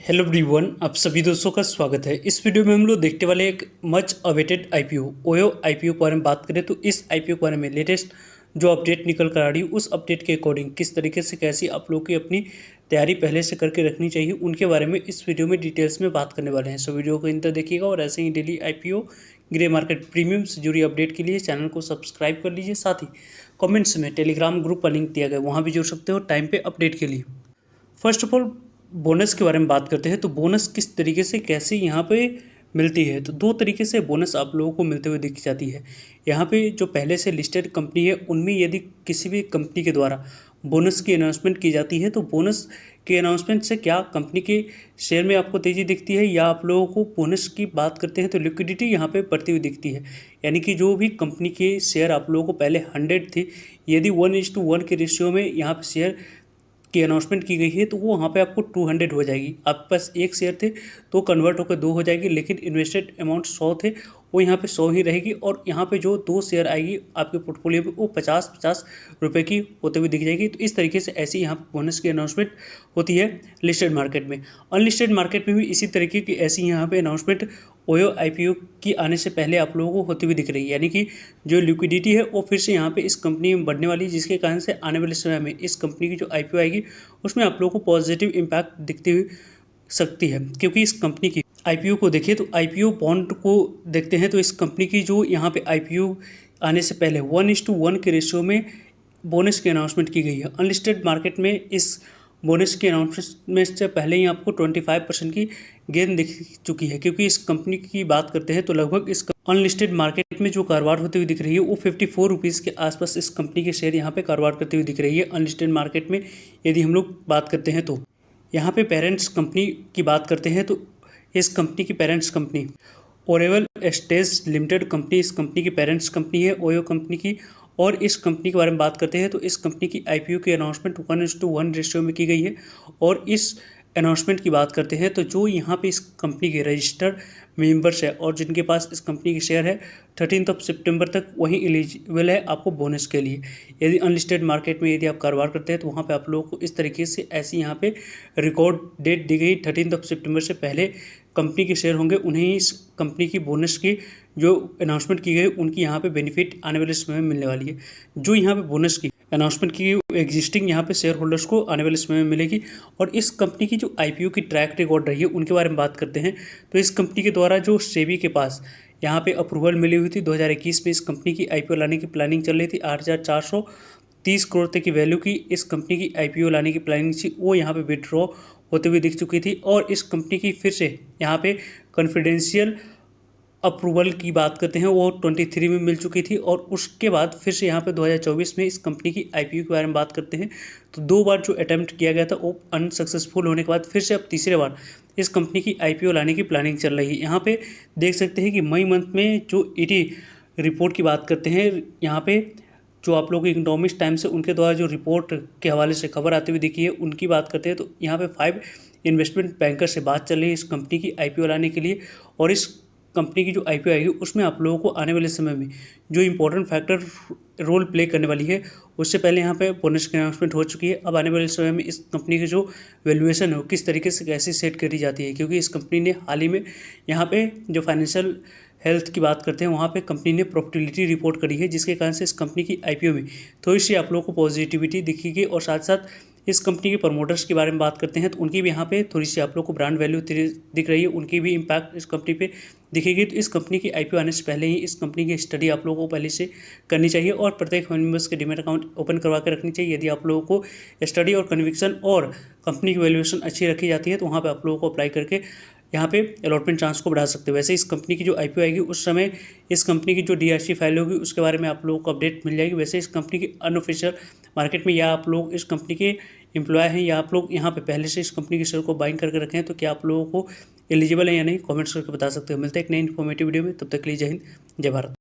Hello everyone, आप सभी दोस्तों का स्वागत है। इस वीडियो में हम लोग देखने वाले एक much awaited IPO OYO IPO के बारे में बात करें तो इस आईपीओ के बारे में लेटेस्ट जो अपडेट निकल कर आ रही है उस अपडेट के अकॉर्डिंग किस तरीके से कैसी आप लोग की अपनी तैयारी पहले से करके रखनी चाहिए उनके बारे में इस वीडियो में डिटेल्स में बात करने वाले हैं। सो वीडियो को अंत तक देखिएगा और ऐसे ही daily IPO grey market premium से जुड़ी अपडेट के लिए चैनल को सब्सक्राइब कर लीजिए। साथ ही कमेंट्स में टेलीग्राम ग्रुप का लिंक दिया गया, वहाँ भी जुड़ सकते हो टाइम पे अपडेट के लिए। फर्स्ट ऑफ ऑल बोनस के बारे में बात करते हैं तो बोनस किस तरीके से कैसे यहाँ पे मिलती है। तो दो तरीके से बोनस आप लोगों को मिलते हुए दिख जाती है। यहाँ पे जो पहले से लिस्टेड कंपनी है उनमें यदि किसी भी कंपनी के द्वारा बोनस की अनाउंसमेंट की जाती है तो बोनस के अनाउंसमेंट से क्या कंपनी के शेयर में आपको तेज़ी दिखती है या आप लोगों को बोनस की बात करते हैं तो लिक्विडिटी यहाँ पे बढ़ती हुई दिखती है। यानी कि जो भी कंपनी के शेयर आप लोगों को पहले 100 थी, यदि 1:1 के रेशियो में यहाँ पे शेयर की अनाउंसमेंट की गई है तो वो वहाँ पे आपको 200 हो जाएगी। आपके पास एक शेयर थे तो कन्वर्ट होकर 2 हो जाएगी, लेकिन इन्वेस्टेड अमाउंट 100 थे वो यहाँ पे 100 ही रहेगी। और यहाँ पे जो 2 शेयर आएगी आपके पोर्टफोलियो में वो 50-50 रुपये की होते हुए दिख जाएगी। तो इस तरीके से ऐसी यहाँ बोनस की अनाउंसमेंट होती है लिस्टेड मार्केट में। अनलिस्टेड मार्केट में भी इसी तरीके की ऐसी यहाँ पे अनाउंसमेंट ओयो आईपीओ की आने से पहले आप लोगों को होती हुई दिख रही है। यानी कि जो लिक्विडिटी है वो फिर से यहाँ पे इस कंपनी में बढ़ने वाली है, जिसके कारण से आने वाले समय में इस कंपनी की जो आईपीओ आएगी उसमें आप लोगों को पॉजिटिव इम्पैक्ट दिखती हुई सकती है। क्योंकि इस कंपनी की आईपीओ को देखिए तो आईपीओ बॉन्ड को देखते हैं तो इस कंपनी की जो यहाँ पे आईपीओ आने से पहले 1:1 के रेशियो में बोनस की अनाउंसमेंट की गई है। अनलिस्टेड मार्केट में इस बोनस के अनाउंसमेंट से पहले ही आपको 25% की गेन दिख चुकी है। क्योंकि इस कंपनी की बात करते हैं तो लगभग इस अनलिस्टेड मार्केट में जो कारोबार होती हुई दिख रही है वो 54 रुपीज़ के आसपास इस कंपनी के शेयर यहाँ पे कारोबार करते हुए दिख रही है। अनलिस्टेड मार्केट में यदि हम लोग बात करते हैं तो यहाँ पे पेरेंट्स कंपनी की बात करते हैं तो इस कंपनी की parents company Oravel Estates limited company इस कंपनी की पेरेंट्स कंपनी है ओयो कंपनी की। और इस कंपनी के बारे में बात करते हैं तो इस कंपनी की आईपीओ की अनाउंसमेंट 1:1 रेशियो में की गई है। और इस अनाउंसमेंट की बात करते हैं तो जो यहाँ पे इस कंपनी के रजिस्टर्ड मेंबर्स है और जिनके पास इस कंपनी के शेयर है 13 सितंबर तक वही एलिजिबल है आपको बोनस के लिए। यदि अनलिस्टेड मार्केट में यदि आप कारोबार करते हैं तो वहाँ पे आप लोगों को इस तरीके से ऐसी यहाँ पे रिकॉर्ड डेट दी गई 13 सितंबर से पहले कंपनी के शेयर होंगे उन्हें इस कंपनी की बोनस की जो अनाउंसमेंट की गई उनकी यहाँ पे बेनिफिट आने वाले समय में मिलने वाली है। जो यहाँ पे बोनस की अनाउंसमेंट की एग्जिस्टिंग यहाँ पे शेयर होल्डर्स को आने वाले समय में मिलेगी। और इस कंपनी की जो आईपीओ की ट्रैक रिकॉर्ड रही है उनके बारे में बात करते हैं तो इस कंपनी के द्वारा जो सेबी के पास यहाँ पे अप्रूवल मिली हुई थी 2021 में इस कंपनी की आईपीओ लाने की प्लानिंग चल रही थी। 8,430 करोड़ तक की वैल्यू की इस कंपनी की आईपीओ लाने की प्लानिंग थी, वो यहाँ पे विड्रॉ होते हुए दिख चुकी थी। और इस कंपनी की फिर से यहाँ पे कॉन्फिडेंशियल अप्रूवल की बात करते हैं वो 23 में मिल चुकी थी। और उसके बाद फिर से यहाँ पे 2024 में इस कंपनी की आईपीओ के बारे में बात करते हैं तो 2 बार जो अटैम्प्ट किया गया था वो अनसक्सेसफुल होने के बाद फिर से अब तीसरे बार इस कंपनी की आईपीओ लाने की प्लानिंग चल रही है। यहाँ पे देख सकते हैं कि मई मंथ में जो ईडी रिपोर्ट की बात करते हैं, यहाँ पे जो आप लोग इकोनॉमिक्स टाइम्स है उनके द्वारा जो रिपोर्ट के हवाले से खबर आती हुई दिखी है उनकी बात करते हैं तो यहाँ पे 5 इन्वेस्टमेंट बैंकर से बात चल रही है इस कंपनी की आईपीओ लाने के लिए। और इस कंपनी की जो आईपीओ आएगी उसमें आप लोगों को आने वाले समय में जो इंपॉर्टेंट फैक्टर रोल प्ले करने वाली है उससे पहले यहाँ पे बोनस की अनाउंसमेंट हो चुकी है। अब आने वाले समय में इस कंपनी की जो वैल्यूएशन है किस तरीके से कैसे सेट करी जाती है, क्योंकि इस कंपनी ने हाल ही में यहाँ पे जो फाइनेंशियल हेल्थ की बात करते हैं वहाँ पे कंपनी ने प्रॉफिटेबिलिटी रिपोर्ट करी है, जिसके कारण से इस कंपनी की आईपीओ में थोड़ी सी आप लोगों को पॉजिटिविटी दिखेगी। और साथ साथ इस कंपनी के प्रमोटर्स के बारे में बात करते हैं तो उनकी भी यहाँ पे थोड़ी सी आप लोग को ब्रांड वैल्यू दिख रही है, उनकी भी इम्पैक्ट इस कंपनी पे दिखेगी। तो इस कंपनी की आईपीओ आने से पहले ही इस कंपनी की स्टडी आप लोगों को पहले से करनी चाहिए और प्रत्येक मेंबर्स के डीमैट अकाउंट ओपन करवा के रखनी चाहिए। यदि आप लोगों को स्टडी और कन्विक्शन और कंपनी की वैल्यूएशन अच्छी रखी जाती है तो वहाँ पर आप लोगों को अप्लाई करके यहाँ पे अलॉटमेंट चांस को बढ़ा सकते हैं। वैसे इस कंपनी की जो आईपीओ आएगी उस समय इस कंपनी की जो डीआरसी फाइल होगी उसके बारे में आप लोगों को अपडेट मिल जाएगी। वैसे इस कंपनी की अनऑफिशियल मार्केट में या आप लोग इस कंपनी के एम्प्लॉय हैं या आप लोग यहाँ पे पहले से इस कंपनी के शेयर को बाइंग करके रखें हैं तो क्या आप लोगों को एलिजिबल है या नहीं कमेंट्स करके बता सकते हो। मिलते हैं एक नई इन्फॉर्मेटिव वीडियो में, तब तक के लिए जय हिंद जय भारत।